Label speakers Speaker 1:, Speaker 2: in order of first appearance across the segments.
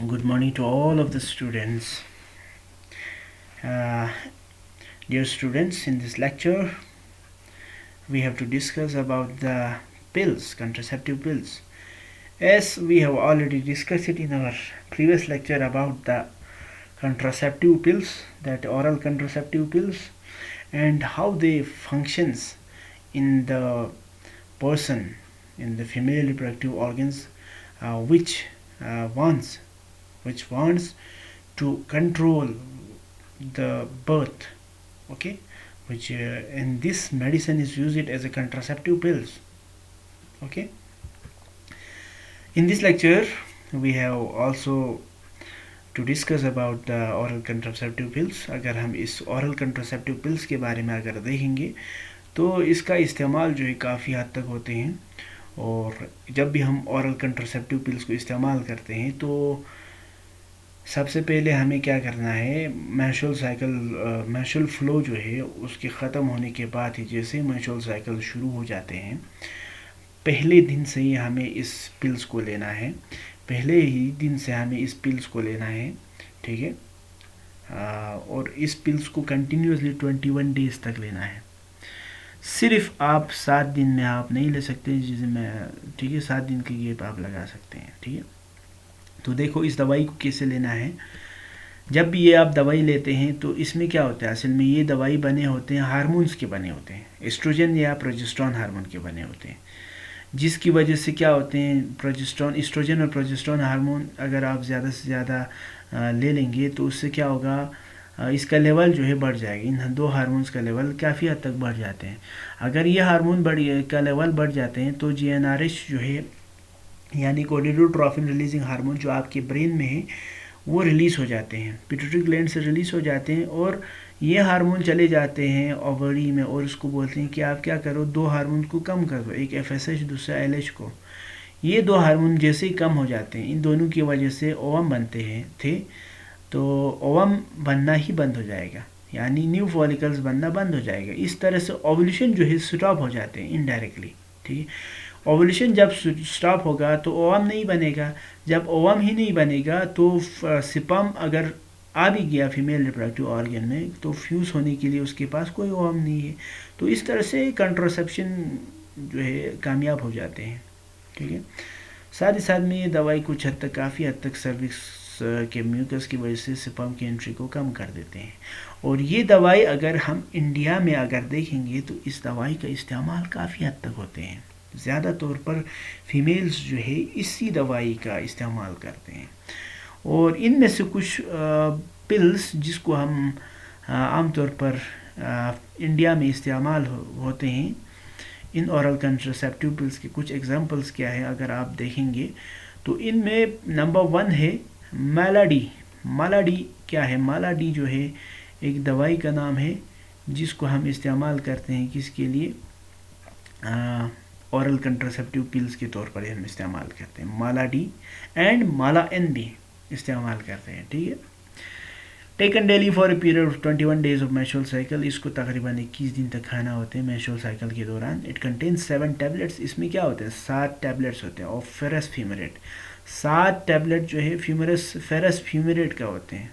Speaker 1: Good morning to all of the students. Uh, Dear students, in this lecture we have to discuss about the pills, contraceptive pills. As we have already discussed it in our previous lecture about the contraceptive pills, that oral contraceptive pills, and how they functions in the person, in the female reproductive organs, which wants to control the birth, okay, which and this medicine is used as a contraceptive pills. Okay, in this lecture we have also to discuss about the oral contraceptive pills. अगर हम इस oral contraceptive pills के बारे में अगर देखेंगे तो इसका इस्तेमाल जो है काफ़ी हद तक होते हैं, और जब भी हम oral contraceptive pills को इस्तेमाल करते हैं तो सबसे पहले हमें क्या करना है, मेंस्ट्रुअल फ्लो जो है उसके ख़त्म होने के बाद ही, जैसे मेंस्ट्रुअल साइकिल शुरू हो जाते हैं, पहले दिन से ही हमें इस पिल्स को लेना है, पहले ही दिन से हमें इस पिल्स को लेना है, ठीक है। और इस पिल्स को कंटिन्यूसली 21 डेज़ तक लेना है। सिर्फ आप 7 दिन में आप नहीं ले सकते, जिसमें ठीक है 7 दिन की गैप आप लगा सकते हैं, ठीक है। तो देखो इस दवाई को कैसे लेना है। जब भी ये आप दवाई लेते हैं तो इसमें क्या होता है, असल में ये दवाई बने होते हैं हार्मोन्स के बने होते हैं, एस्ट्रोजन या प्रोजेस्टेरोन हार्मोन के बने होते हैं, जिसकी वजह से क्या होते हैं, प्रोजेस्टेरोन, एस्ट्रोजन और प्रोजेस्टेरोन हार्मोन अगर आप ज़्यादा से ज़्यादा ले लेंगे तो उससे क्या होगा, इसका लेवल जो है बढ़ जाएगा। इन दो हार्मोन्स का लेवल काफ़ी हद तक बढ़ जाते हैं। अगर ये हार्मोन का लेवल बढ़ जाते हैं तो GnRH जो है, यानी गोनेडोट्रोफिन रिलीजिंग हार्मोन जो आपके ब्रेन में है, वो रिलीज़ हो जाते हैं, पिट्यूटरी ग्लैंड से रिलीज़ हो जाते हैं, और ये हार्मोन चले जाते हैं ओवरी में, और उसको बोलते हैं कि आप क्या करो, 2 हार्मोन को कम कर दो, एक FSH दूसरा LH को। ये 2 हार्मोन जैसे ही कम हो जाते हैं, इन दोनों की वजह से ओवम बनते थे, तो ओवम बनना ही बंद हो जाएगा, यानी न्यू फॉलिकल्स बनना बंद हो जाएगा। इस तरह से ओवुलेशन जो है स्टॉप हो जाते हैं इनडायरेक्टली, ठीक है। ओवुलेशन जब स्टॉप होगा तो ओवम नहीं बनेगा, जब ओवम ही नहीं बनेगा तो स्पर्म अगर आ भी गया फीमेल रिप्रोडक्टिव ऑर्गन में तो फ्यूज़ होने के लिए उसके पास कोई ओवम नहीं है। तो इस तरह से कंट्रासेप्शन जो है कामयाब हो जाते हैं, ठीक है। साथ ही साथ में ये दवाई कुछ हद तक, काफ़ी हद तक सर्विक्स के म्यूकस की वजह से स्पर्म की एंट्री को कम कर देते हैं। और ये दवाई अगर हम इंडिया में अगर देखेंगे तो इस दवाई का इस्तेमाल काफ़ी हद तक होते हैं, ज़्यादा तौर पर फीमेल्स जो है इसी दवाई का इस्तेमाल करते हैं। और इनमें से कुछ पिल्स जिसको हम आमतौर पर इंडिया में इस्तेमाल होते हैं, इन ओरल कंट्रासेप्टिव पिल्स के कुछ एग्जांपल्स क्या है अगर आप देखेंगे तो इनमें नंबर 1 है मालाडी। मालाडी क्या है, मालाडी जो है एक दवाई का नाम है जिसको हम इस्तेमाल करते हैं किसके लिए, ओरल कंट्रासेप्टिव पिल्स के तौर पर हम इस्तेमाल करते हैं। मालाडी एंड माला एन भी इस्तेमाल करते हैं, ठीक है। Taken daily for a period of 21 days of menstrual cycle, इसको तकरीबन 21 दिन तक खाना होते हैं मेंस्ट्रुअल साइकिल के दौरान। इट कंटेन्स 7 टैबलेट्स, इसमें क्या होते हैं 7 टैबलेट्स होते हैं, और फेरस फ्यूमेरेट 7 टैबलेट जो है फेरस फ्यूमेरेट का होते हैं।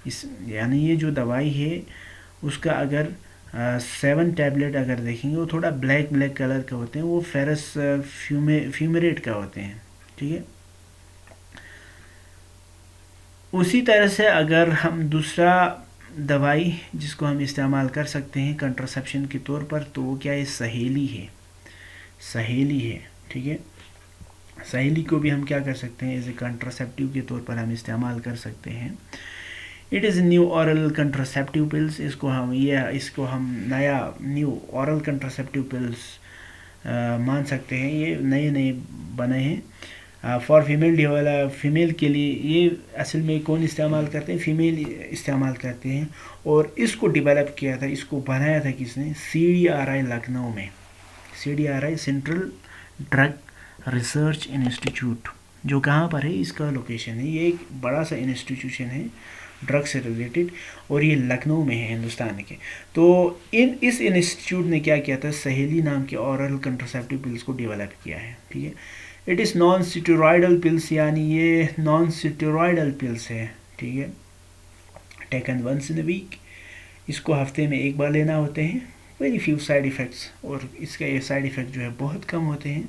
Speaker 1: इस यानी ये जो दवाई है उसका अगर 7 टैबलेट अगर देखेंगे वो थोड़ा ब्लैक कलर का होते हैं, वो फेरस फ्यूमेरेट का होते हैं, ठीक है। उसी तरह से अगर हम दूसरा दवाई जिसको हम इस्तेमाल कर सकते हैं कंट्रासेप्शन के तौर पर, तो वो क्या है, सहेली है, ठीक है। सहेली को भी हम क्या कर सकते हैं, एज ए कंट्रासेप्टिव के तौर पर हम इस्तेमाल कर सकते हैं। It is new oral contraceptive pills, इसको हम नया न्यू ओरल कंट्रासेप्टिव पिल्स मान सकते हैं, ये नए बने हैं फॉर फीमेल के लिए। ये असल में कौन इस्तेमाल करते हैं, फीमेल इस्तेमाल करते हैं, और इसको डेवलप किया था, इसको बनाया था किसने, CDRI लखनऊ में, CDRI central drug research institute, जो कहाँ पर है, इसका लोकेशन है, ये एक बड़ा सा इंस्टीट्यूशन है ड्रग से रिलेटेड, और ये लखनऊ में है हिंदुस्तान के। तो इस इंस्टीट्यूट ने क्या किया था, सहेली नाम के ओरल कंट्रासेप्टिव पिल्स को डेवलप किया है, ठीक है। اٹ از نان سٹیرائڈل پلس، یعنی یہ نان سٹیرائڈل پلس ہے، ٹھیک ہے. ٹیکن ونس ان اے ویک، اس کو ہفتے میں ایک بار لینا ہوتے ہیں. ویری فیو سائڈ افیکٹس، اور اس کا یہ سائڈ افیکٹ جو ہے بہت کم ہوتے ہیں،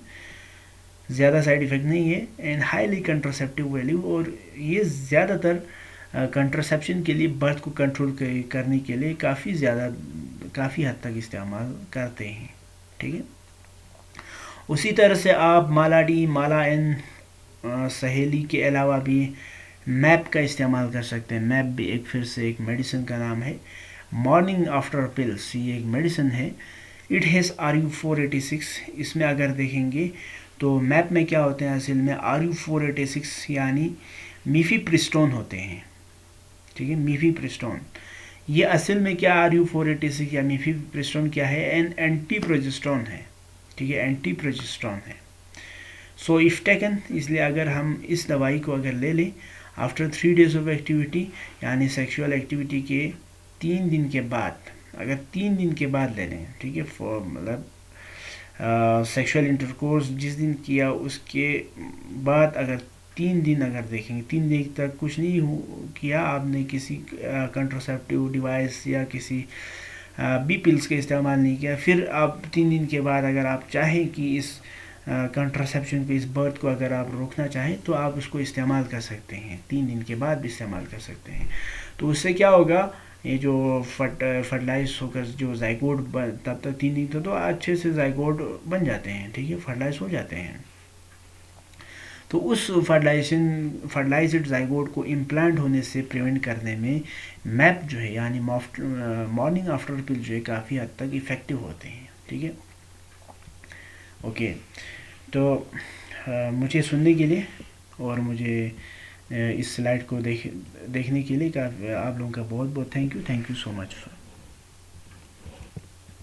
Speaker 1: زیادہ سائڈ افیکٹ نہیں ہے. اینڈ ہائیلی کنٹرسیپٹیو ویلیو، اور یہ زیادہ تر کنٹرسیپشن کے لیے، برتھ کو کنٹرول کرنے کے لیے کافی حد تک استعمال کرتے ہیں، ٹھیک ہے. اسی طرح سے آپ مالا ڈی، مالا این، سہیلی کے علاوہ بھی میپ کا استعمال کر سکتے ہیں. میپ بھی پھر سے ایک میڈیسن کا نام ہے. مارننگ آفٹر پلس، یہ ایک میڈیسن ہے. It has RU486. اس میں اگر دیکھیں گے تو میپ میں کیا ہوتے ہیں اصل میں RU486 یعنی میفیپریسٹون ہوتے ہیں، ٹھیک ہے. میفیپریسٹون یہ اصل میں کیا RU486 یا میفیپریسٹون کیا ہے؟ اینٹی پروجسٹرون ہے، ٹھیک ہے، اینٹی پروجسٹرون ہے. سو اف ٹیکن، اس لیے اگر ہم اس دوائی کو اگر لے لیں آفٹر 3 days آف ایکٹیویٹی، یعنی سیکشول ایکٹیویٹی کے 3 دن کے بعد، اگر 3 دن کے بعد لے لیں، ٹھیک ہے، مطلب سیکشول انٹرکورس جس دن کیا اس کے بعد اگر 3 دن اگر دیکھیں گے، 3 دن تک کچھ نہیں کیا آپ نے، کسی کنٹرسیپٹیو ڈیوائس یا کسی بی پلس کا استعمال نہیں کیا، پھر آپ 3 دن کے بعد اگر آپ چاہیں کہ اس کنٹرسیپشن کو، اس برتھ کو اگر آپ روکنا چاہیں تو آپ اس کو استعمال کر سکتے ہیں. 3 دن کے بعد بھی استعمال کر سکتے ہیں. تو اس سے کیا ہوگا، یہ جو فرٹیلائز ہو کر جو زائگوڈ تب تک 3 دن تو اچھے سے زائگوڈ بن جاتے ہیں، ٹھیک ہے، فرٹیلائز ہو جاتے ہیں. تو اس فرٹیلائزڈ زائگوڈ کو امپلانٹ ہونے سے پریونٹ کرنے میں میپ جو ہے یعنی مارننگ آفٹر پل جو ہے کافی حد تک افیکٹو ہوتے ہیں، ٹھیک ہے. اوکے، تو مجھے سننے کے لیے اور مجھے اس سلائڈ کو دیکھنے کے لیے آپ لوگوں کا بہت بہت تھینک یو سو مچ.